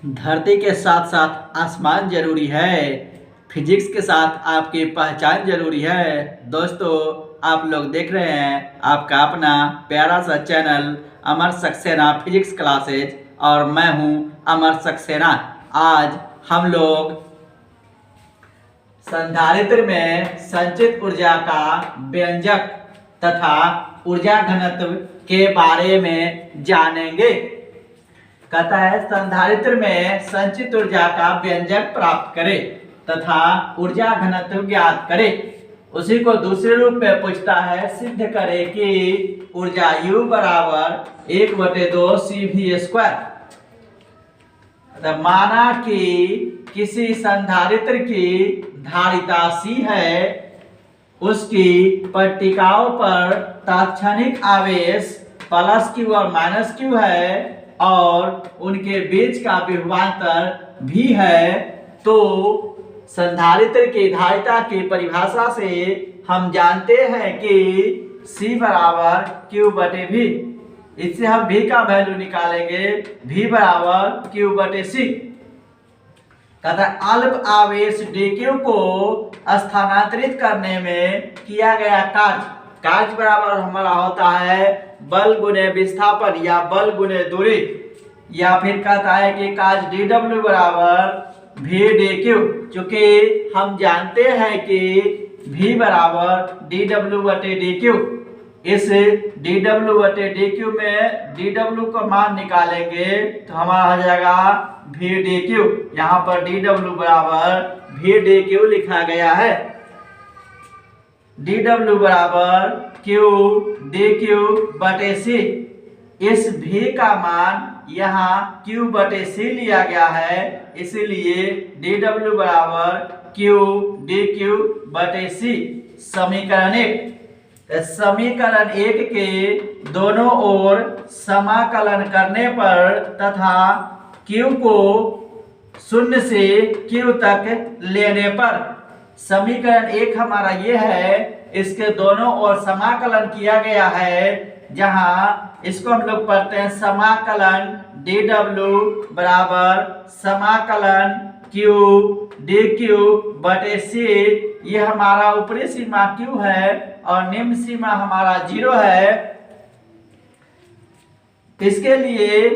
धरती के साथ साथ आसमान जरूरी है। फिजिक्स के साथ आपकी पहचान जरूरी है। दोस्तों, आप लोग देख रहे हैं आपका अपना प्यारा सा चैनल अमर सक्सेना फिजिक्स क्लासेज और मैं हूं अमर सक्सेना। आज हम लोग संधारित्र में संचित ऊर्जा का व्यंजक तथा ऊर्जा घनत्व के बारे में जानेंगे। कहता है संधारित्र में संचित ऊर्जा का व्यंजक प्राप्त करें तथा ऊर्जा घनत्व ज्ञात करें। उसी को दूसरे रूप में पूछता है, सिद्ध करें कि ऊर्जा U बराबर 1/2 CV²। माना कि किसी संधारित्र की धारिता C है, उसकी पट्टिकाओं पर तात्क्षणिक आवेश +Q और -Q है और उनके बीच का विभवांतर भी है, तो संधारित्र की धारिता की परिभाषा से हम जानते हैं कि C बराबर Q/V। इससे हम V का वैल्यू निकालेंगे, V बराबर Q/C। कहता है अल्प आवेश dq को स्थानांतरित करने में किया गया कार्य बराबर हमारा होता है बल गुने विस्थापन या बल गुने दूरी, या फिर कहता है कि कार्य dw बराबर v dq। चूंकि हम जानते हैं कि v बराबर dw/dq, इस dw/dq में dw का मान निकालेंगे तो हमारा हो जाएगा v dq। यहाँ पर dw बराबर v dq लिखा गया है। dw बराबर q dq/c। इस v का मान यहाँ q/c लिया गया है, इसीलिए dw बराबर q dq/c। समीकरण 1। समीकरण 1 के दोनों ओर समाकलन करने पर तथा q को 0 से q तक लेने पर, समीकरण 1 हमारा ये है, इसके दोनों ओर समाकलन किया गया है, जहां इसको हम लोग पढ़ते हैं समाकलन dw बराबर समाकलन q dq/c। ये हमारा ऊपरी सीमा q है और निम्न सीमा हमारा 0 है। इसके लिए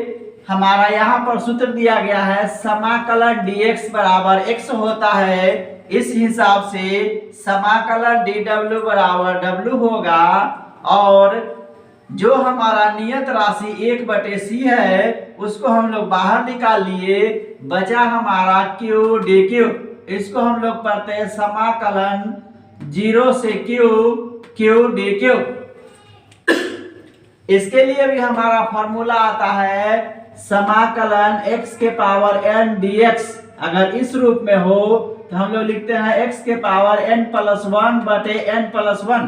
हमारा यहाँ पर सूत्र दिया गया है, समाकलन dx बराबर x होता है। इस हिसाब से समाकलन dw बराबर w होगा और जो हमारा नियत राशि 1/c है उसको हम लोग बाहर निकाल लिए, बचा हमारा q dq। इसको हम लोग पढ़ते हैं समाकलन 0 से q dq। इसके लिए भी हमारा फॉर्मूला आता है समाकलन x के पावर n dx। अगर इस रूप में हो तो हम लोग लिखते हैं x के पावर n+1/n+1।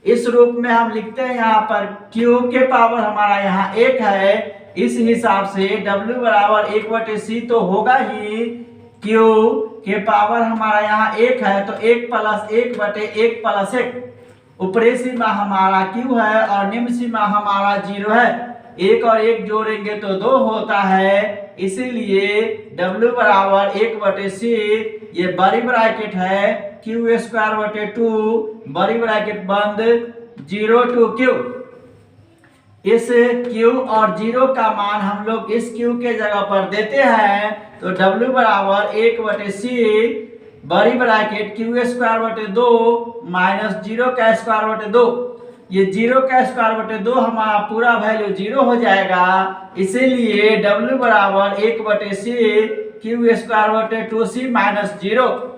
इस रूप में हम लिखते हैं, यहाँ पर q के पावर हमारा यहाँ 1 है, इस हिसाब से w बराबर 1/c तो होगा ही। q के पावर हमारा यहाँ 1 है तो 1 + 1/1+1। ऊपरी सीमा हमारा q है और निम्न सीमा हमारा 0 है। 1 और 1 जोड़ेंगे तो 2 होता है, इसीलिए w बराबर 1/c। ये बड़ी ब्रैकेट है, q²/2 बड़ी ब्रैकेट बंद 0 to q। इस q और 0 का मान हम लोग इस q के जगह पर देते हैं तो w बराबर 1/c बड़ी ब्रैकेट q²/2 -0²/2। ये 0²/2 हमारा पूरा वैल्यू 0 हो जाएगा, इसीलिए w बराबर 1/c q²/2c -0।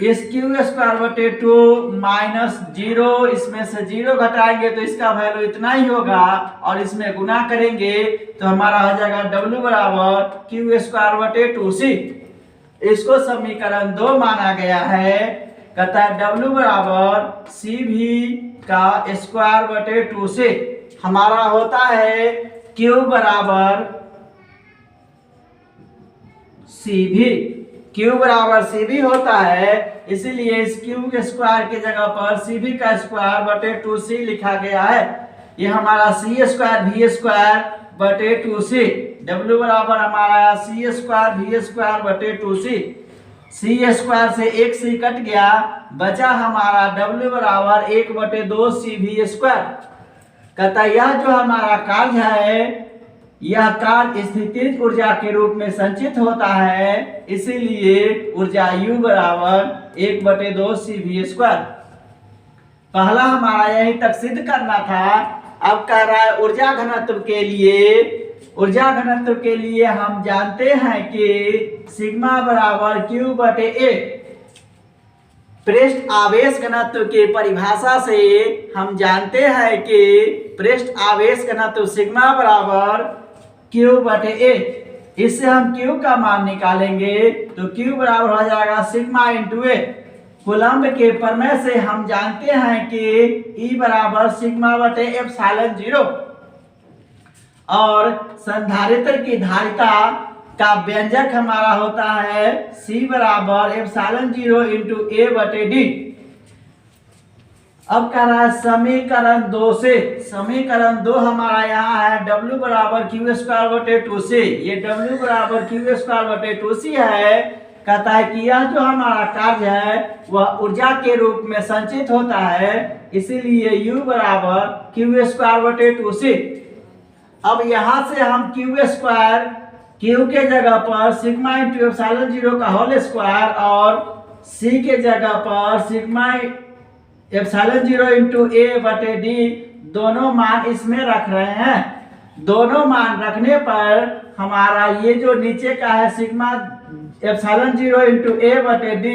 इस q²/2 -0, इसमें से 0 घटाएंगे तो इसका वैल्यू इतना ही होगा और इसमें गुना करेंगे तो हमारा हो जाएगा w बराबर q²/2c। इसको समीकरण 2 माना गया है। कहता है w बराबर cv का ²/2 से हमारा होता है q बराबर cv। q बराबर cv होता है, इसीलिए इस q के स्क्वायर की जगह पर cv का ²/2c लिखा गया है। ये हमारा सी स्क्वायर वी स्क्वायर बटे 2c। W बराबर हमारा सी स्क्वायर वी स्क्वायर बटे 2c। सी स्क्वायर से एक सी कट गया, बचा हमारा W बराबर 1/2 CV स्क्वायर। कहता यह जो हमारा कार्य है यह कार्य स्थितिज ऊर्जा के रूप में संचित होता है, इसीलिए ऊर्जा U बराबर 1/2 CV स्क्वायर। पहला हमारा यहीं तक सिद्ध करना था। अब कह रहा है ऊर्जा घनत्व के लिए। ऊर्जा घनत्व के लिए हम जानते हैं कि सिग्मा बराबर Q/A। पृष्ठ आवेश घनत्व की परिभाषा से हम जानते हैं कि पृष्ठ आवेश घनत्व सिग्मा बराबर Q/A। इससे हम Q का मान निकालेंगे तो Q बराबर हो जाएगा सिग्मा इंटू A। कूलम्ब के प्रमेय से हम जानते हैं कि E बराबर सिग्मा बटे एप्सिलॉन 0 और संधारित्र की धारिता का व्यंजक हमारा होता है C बराबर एप्सिलॉन 0 इंटू A/D। अब कह रहा है समीकरण 2 से। समीकरण 2 हमारा यहाँ है W बराबर Q स्क्वायर बटे 2C। ये W बराबर Q स्क्वायर बटे 2C है। कहता है कि यह जो हमारा कार्य है वह ऊर्जा के रूप में संचित होता है, इसीलिए U बराबर Q स्क्वायर बटे 2C। अब यहाँ से हम Q स्क्वायर Q के जगह पर सिग्मा इंटू एप्सिलॉन 0 का होल स्क्वायर और C के जगह पर सिग्मा एप्सिलॉन 0 इंटू A/D दोनों मान इसमें रख रहे हैं। दोनों मान रखने पर हमारा ये जो नीचे का है सिग्मा एप्सिलॉन 0 इंटू A/D,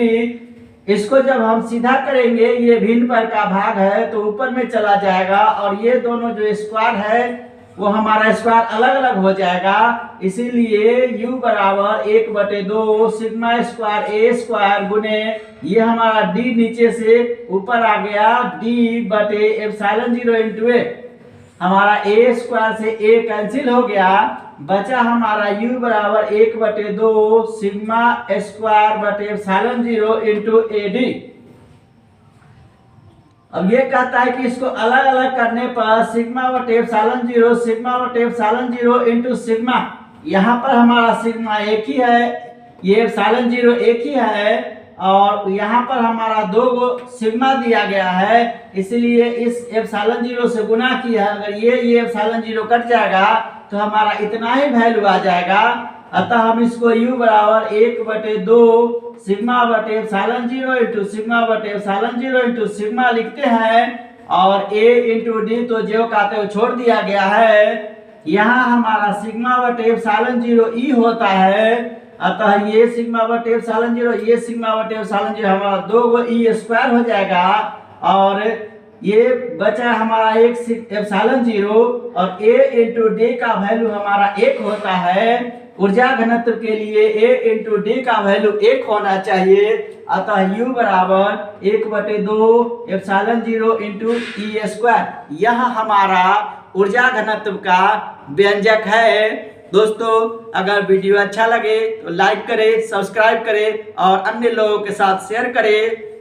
इसको जब हम सीधा करेंगे ये भिन्न पर का भाग है तो ऊपर में चला जाएगा और ये दोनों जो स्क्वायर है वो हमारा स्क्वायर अलग अलग हो जाएगा, इसीलिए U बराबर 1/2 सिग्मा स्क्वायर A स्क्वायर गुने ये हमारा D नीचे से ऊपर आ गया D बटे एप्सिलॉन 0 इंटू A। हमारा A स्क्वायर से A कैंसिल हो गया, बचा हमारा U बराबर 1/2 सिग्मा स्क्वायर बटे एप्सिलॉन 0 इंटू AD। अब ये कहता है कि इसको अलग अलग करने पर सिग्मा बटे एप्सिलॉन 0 सिग्मा बटे एप्सिलॉन 0 इंटू सिग्मा। यहाँ पर हमारा सिग्मा एक ही है, ये एप्सिलॉन 0 एक ही है और यहाँ पर हमारा 2 गो सिग्मा दिया गया है, इसलिए इस एप्सिलॉन 0 से गुना किया। अगर ये एप्सिलॉन 0 कट जाएगा तो हमारा इतना ही वैल्यू आ जाएगा। अतः हम इसको U बराबर 1/2 सिग्मा बटे एप्सिलॉन 0 इंटू सिग्मा बटे एप्सिलॉन 0 इंटू सिग्मा लिखते हैं और A इंटू D तो जो कहते हो छोड़ दिया गया है। यहाँ हमारा सिग्मा बटे एप्सिलॉन 0 E होता है, अतः ये सिग्मा बटे एप्सिलॉन 0 ये सिग्मा बटे एप्सिलॉन 0 हमारा 2 गो E स्क्वायर हो जाएगा और ये बचा हमारा एक एप्सिलॉन 0 और A इंटू D का वैल्यू हमारा 1 होता है। ऊर्जा घनत्व के लिए A इंटू D का वैल्यू 1 होना चाहिए, अतः U बराबर 1/2 एप्सिलॉन 0 इंटू E स्क्वायर। यह हमारा ऊर्जा घनत्व का व्यंजक है। दोस्तों अगर वीडियो अच्छा लगे तो लाइक करें, सब्सक्राइब करें और अन्य लोगों के साथ शेयर करें।